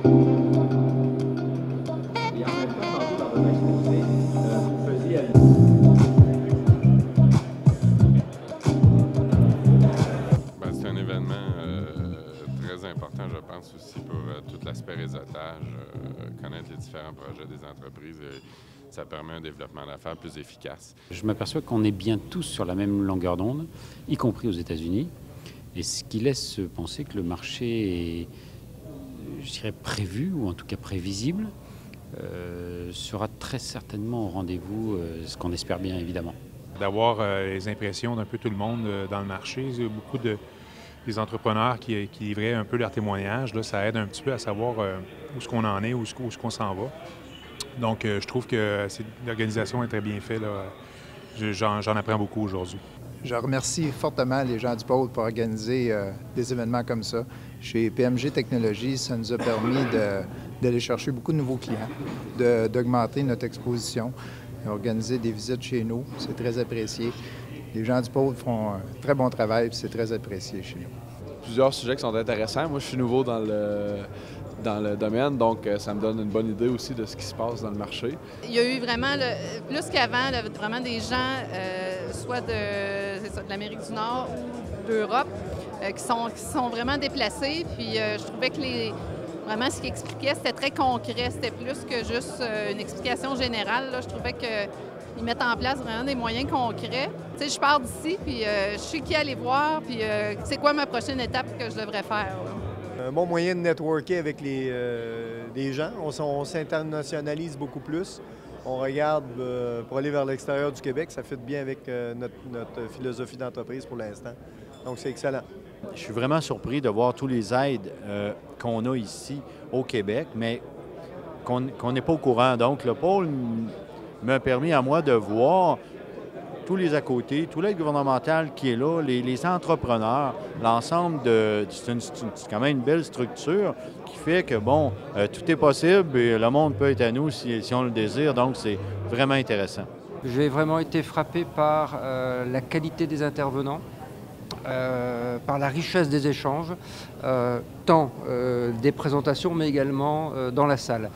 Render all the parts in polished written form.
Et en même temps, tantôt dans votre exposé, vous faisiez C'est un événement très important, je pense, aussi pour tout l'aspect réseautage, connaître les différents projets des entreprises. Ça permet un développement d'affaires plus efficace. Je m'aperçois qu'on est bien tous sur la même longueur d'onde, y compris aux États-Unis, et ce qui laisse penser que le marché est, je dirais, prévu, ou en tout cas prévisible, sera très certainement au rendez-vous, ce qu'on espère bien évidemment. D'avoir les impressions d'un peu tout le monde dans le marché, beaucoup des entrepreneurs qui livraient un peu leur témoignage, là, ça aide un petit peu à savoir où est-ce qu'on en est, où est-ce qu'on s'en va. Donc, je trouve que l'organisation est très bien faite. J'en apprends beaucoup aujourd'hui. Je remercie fortement les gens du pôle pour organiser des événements comme ça. Chez PMG Technologies, ça nous a permis d'aller chercher beaucoup de nouveaux clients, d'augmenter notre exposition, organiser des visites chez nous. C'est très apprécié. Les gens du pôle font un très bon travail et c'est très apprécié chez nous. Plusieurs sujets qui sont intéressants. Moi, je suis nouveau dans le domaine, donc ça me donne une bonne idée aussi de ce qui se passe dans le marché. Il y a eu vraiment, plus qu'avant, vraiment des gens, soit de l'Amérique du Nord ou d'Europe, qui sont vraiment déplacés. Puis je trouvais que vraiment ce qu'ils expliquaient, c'était très concret. C'était plus que juste une explication générale. Là. Je trouvais qu'ils mettent en place vraiment des moyens concrets. Tu sais, je pars d'ici, puis je sais qui aller voir, puis c'est quoi ma prochaine étape que je devrais faire. Là. Un bon moyen de networker avec les gens. On s'internationalise beaucoup plus. On regarde pour aller vers l'extérieur du Québec. Ça fit bien avec notre philosophie d'entreprise pour l'instant. Donc, c'est excellent. Je suis vraiment surpris de voir tous les aides qu'on a ici au Québec, mais qu'on n'est pas au courant. Donc, le pôle m'a permis à moi de voir tous les à côté, tout l'aide gouvernementale qui est là, les entrepreneurs, l'ensemble c'est quand même une belle structure qui fait que, bon, tout est possible et le monde peut être à nous si on le désire, donc c'est vraiment intéressant. J'ai vraiment été frappé par la qualité des intervenants, par la richesse des échanges, tant des présentations mais également dans la salle.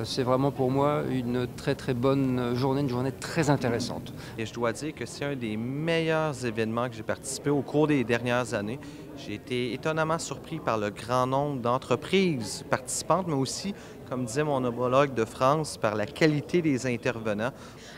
C'est vraiment pour moi une très très bonne journée, une journée très intéressante. Et je dois dire que c'est un des meilleurs événements que j'ai participé au cours des dernières années. J'ai été étonnamment surpris par le grand nombre d'entreprises participantes, mais aussi, comme disait mon homologue de France, par la qualité des intervenants.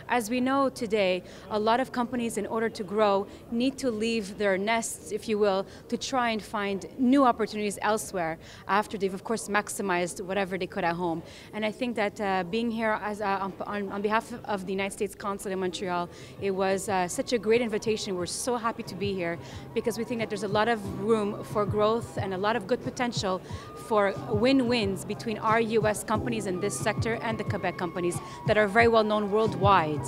As we know today, a lot of companies, in order to grow, need to leave their nests, if you will, to try and find new opportunities elsewhere after they've, of course, maximized whatever they could at home. And I think that being here as, on behalf of the United States Consulate in Montreal, it was such a great invitation. We're so happy to be here because we think that there's a lot of room for growth and a lot of good potential for win-wins between our U.S. companies in this sector and the Quebec companies that are very well known worldwide.